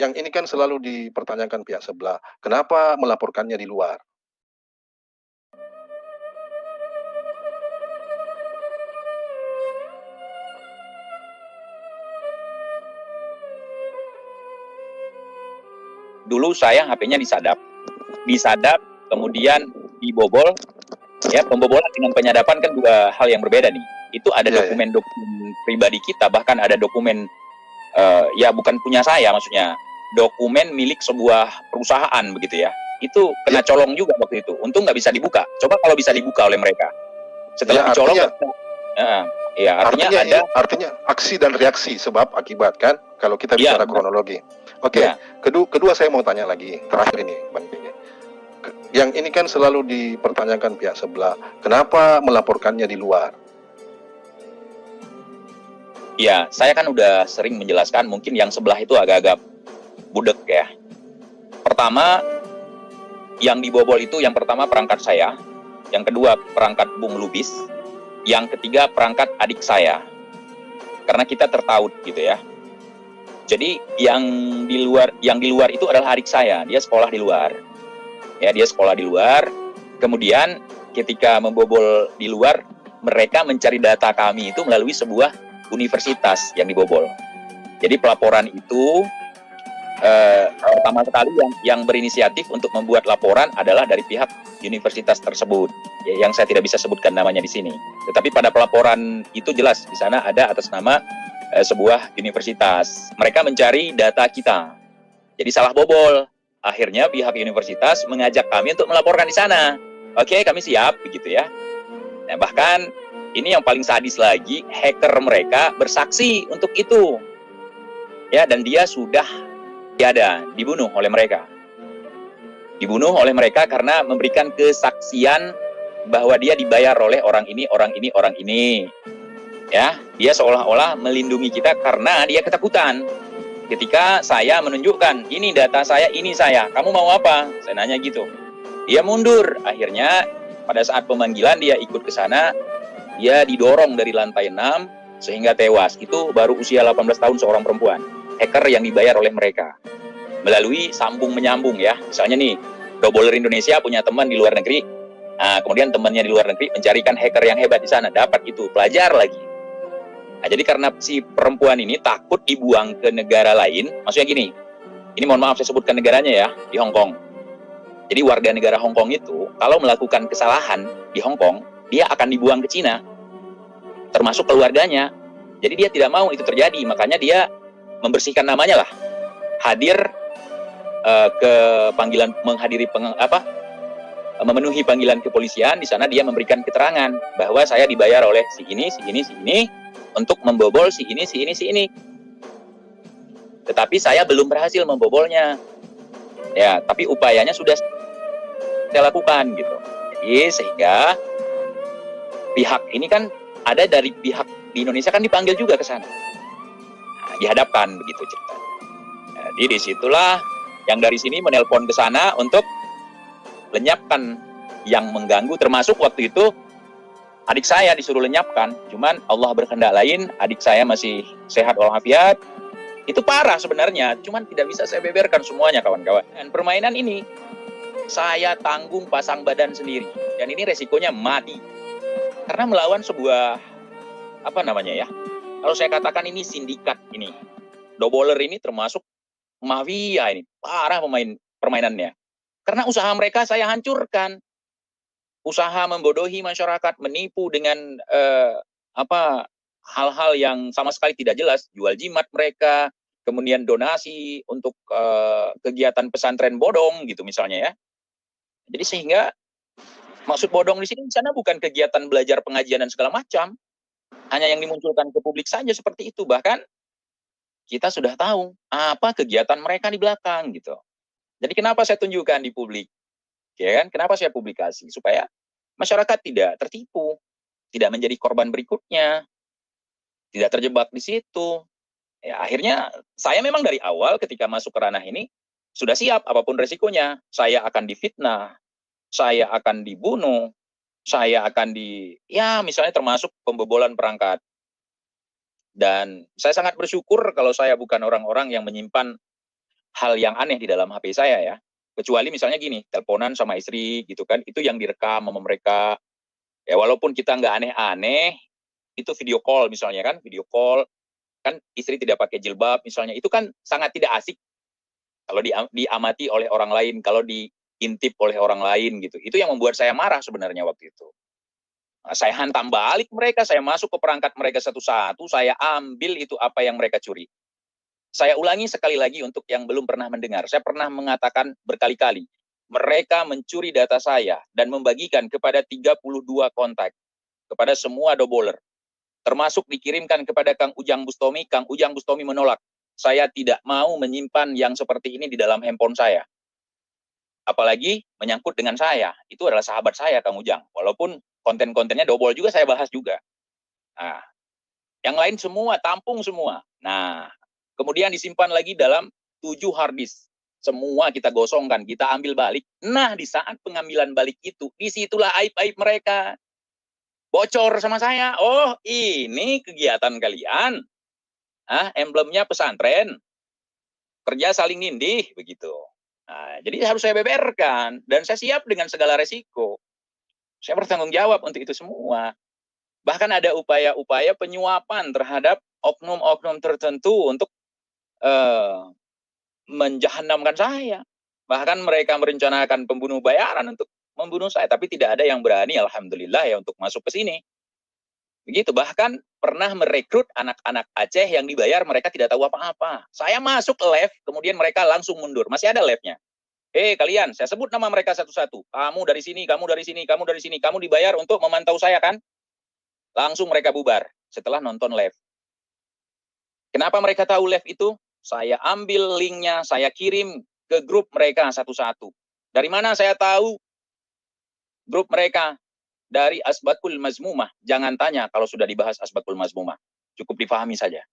yang ini kan selalu dipertanyakan pihak sebelah, kenapa melaporkannya di luar? Dulu saya HP-nya disadap, kemudian dibobol. Ya, pembobolan dengan penyadapan kan dua hal yang berbeda nih. Itu ada dokumen-dokumen pribadi kita, bahkan ada dokumen ya bukan punya saya, maksudnya dokumen milik sebuah perusahaan begitu ya. Itu kena colong juga waktu itu. Untung nggak bisa dibuka. Coba kalau bisa dibuka oleh mereka. Setelah dicolong, artinya aksi dan reaksi sebab akibat kan, kalau kita bicara kronologi. Oke. Kedua saya mau tanya lagi, terakhir ini, Bang Penge. Yang ini kan selalu dipertanyakan pihak sebelah, kenapa melaporkannya di luar? Ya, saya kan udah sering menjelaskan, mungkin yang sebelah itu agak-agak budek ya. Pertama, yang dibobol itu yang pertama perangkat saya, yang kedua perangkat Bung Lubis, yang ketiga perangkat adik saya. Karena kita tertaut gitu ya. Jadi yang di luar itu adalah adik saya, dia sekolah di luar. Ya, dia sekolah di luar. Kemudian ketika membobol di luar, mereka mencari data kami itu melalui sebuah universitas yang dibobol. Jadi pelaporan itu pertama sekali yang berinisiatif untuk membuat laporan adalah dari pihak universitas tersebut, ya, yang saya tidak bisa sebutkan namanya di sini. Tetapi pada pelaporan itu jelas di sana ada atas nama sebuah universitas. Mereka mencari data kita. Jadi salah bobol. Akhirnya pihak universitas mengajak kami untuk melaporkan di sana. Oke, kami siap begitu ya. Nah, bahkan ini yang paling sadis lagi, hacker mereka bersaksi untuk itu. Ya, dan dia sudah dibunuh oleh mereka. Dibunuh oleh mereka karena memberikan kesaksian bahwa dia dibayar oleh orang ini, orang ini, orang ini. Ya, dia seolah-olah melindungi kita karena dia ketakutan. Ketika saya menunjukkan, ini data saya, ini saya, kamu mau apa? Saya nanya gitu. Dia mundur. Akhirnya pada saat pemanggilan dia ikut ke sana, dia didorong dari lantai 6 sehingga tewas. Itu baru usia 18 tahun seorang perempuan. Hacker yang dibayar oleh mereka. Melalui sambung menyambung ya. Misalnya nih, Doboler Indonesia punya teman di luar negeri. Nah, kemudian temannya di luar negeri mencarikan hacker yang hebat di sana, dapat itu, pelajar lagi. Nah, jadi karena si perempuan ini takut dibuang ke negara lain, maksudnya gini, ini mohon maaf saya sebutkan negaranya ya, di Hong Kong. Jadi warga negara Hong Kong itu, kalau melakukan kesalahan di Hong Kong, dia akan dibuang ke Cina, termasuk keluarganya. Jadi dia tidak mau itu terjadi, makanya dia membersihkan namanya lah, hadir ke panggilan, memenuhi panggilan kepolisian. Di sana dia memberikan keterangan bahwa saya dibayar oleh si ini, si ini, si ini, untuk membobol si ini, si ini, si ini. Tetapi saya belum berhasil membobolnya. Ya, tapi upayanya sudah saya lakukan gitu. Jadi sehingga pihak ini kan ada dari pihak di Indonesia kan dipanggil juga ke sana. Nah, dihadapkan begitu ceritanya. Jadi disitulah yang dari sini menelpon ke sana untuk lenyapkan yang mengganggu, termasuk waktu itu adik saya disuruh lenyapkan, cuman Allah berkehendak lain, adik saya masih sehat walafiat. Itu parah sebenarnya, cuman tidak bisa saya beberkan semuanya kawan-kawan. Dan permainan ini saya tanggung pasang badan sendiri, dan ini resikonya mati. Karena melawan sebuah, apa namanya ya, kalau saya katakan ini sindikat ini. Doboler ini termasuk mafia ini, parah permainannya. Karena usaha mereka saya hancurkan. Usaha membodohi masyarakat, menipu dengan hal-hal yang sama sekali tidak jelas, jual jimat mereka, kemudian donasi untuk kegiatan pesantren bodong gitu misalnya ya. Jadi sehingga maksud bodong di sini di sana bukan kegiatan belajar pengajian dan segala macam, hanya yang dimunculkan ke publik saja seperti itu. Bahkan kita sudah tahu apa kegiatan mereka di belakang gitu. Jadi kenapa saya tunjukkan di publik? Ya kan? Kenapa saya publikasi? Supaya masyarakat tidak tertipu, tidak menjadi korban berikutnya, tidak terjebak di situ. Ya, akhirnya saya memang dari awal ketika masuk ke ranah ini sudah siap apapun resikonya. Saya akan difitnah, saya akan dibunuh, saya akan misalnya termasuk pembobolan perangkat. Dan saya sangat bersyukur kalau saya bukan orang-orang yang menyimpan hal yang aneh di dalam HP saya ya. Kecuali misalnya gini, teleponan sama istri gitu kan, itu yang direkam sama mereka. Ya walaupun kita nggak aneh-aneh, itu video call misalnya kan, video call kan istri tidak pakai jilbab misalnya, itu kan sangat tidak asik kalau diamati oleh orang lain, kalau diintip oleh orang lain gitu. Itu yang membuat saya marah sebenarnya waktu itu. Nah, saya hantam balik mereka, saya masuk ke perangkat mereka satu-satu, saya ambil itu apa yang mereka curi. Saya ulangi sekali lagi untuk yang belum pernah mendengar. Saya pernah mengatakan berkali-kali, mereka mencuri data saya dan membagikan kepada 32 kontak, kepada semua doboler. Termasuk dikirimkan kepada Kang Ujang Bustomi, Kang Ujang Bustomi menolak. Saya tidak mau menyimpan yang seperti ini di dalam handphone saya. Apalagi menyangkut dengan saya. Itu adalah sahabat saya, Kang Ujang. Walaupun konten-kontennya dobol juga saya bahas juga. Nah, yang lain semua, tampung semua. Nah, kemudian disimpan lagi dalam 7 hard disk. Semua kita gosongkan, kita ambil balik. Nah, di saat pengambilan balik itu, disitulah aib-aib mereka. Bocor sama saya. Oh, ini kegiatan kalian. Emblemnya pesantren. Kerja saling nindih, begitu. Nah, jadi harus saya beberkan. Dan saya siap dengan segala resiko. Saya bertanggung jawab untuk itu semua. Bahkan ada upaya-upaya penyuapan terhadap oknum-oknum tertentu untuk menjahanamkan saya. Bahkan mereka merencanakan pembunuh bayaran untuk membunuh saya. Tapi tidak ada yang berani, alhamdulillah ya, untuk masuk ke sini. Begitu, bahkan pernah merekrut anak-anak Aceh yang dibayar mereka tidak tahu apa-apa. Saya masuk live, kemudian mereka langsung mundur. Masih ada live-nya. Kalian, saya sebut nama mereka satu-satu. Kamu dari sini, kamu dari sini, kamu dari sini. Kamu dibayar untuk memantau saya kan? Langsung mereka bubar setelah nonton live. Kenapa mereka tahu live itu? Saya ambil linknya, saya kirim ke grup mereka satu-satu. Dari mana saya tahu grup mereka? Dari Asbaqul Mazmumah. Jangan tanya kalau sudah dibahas Asbaqul Mazmumah. Cukup difahami saja.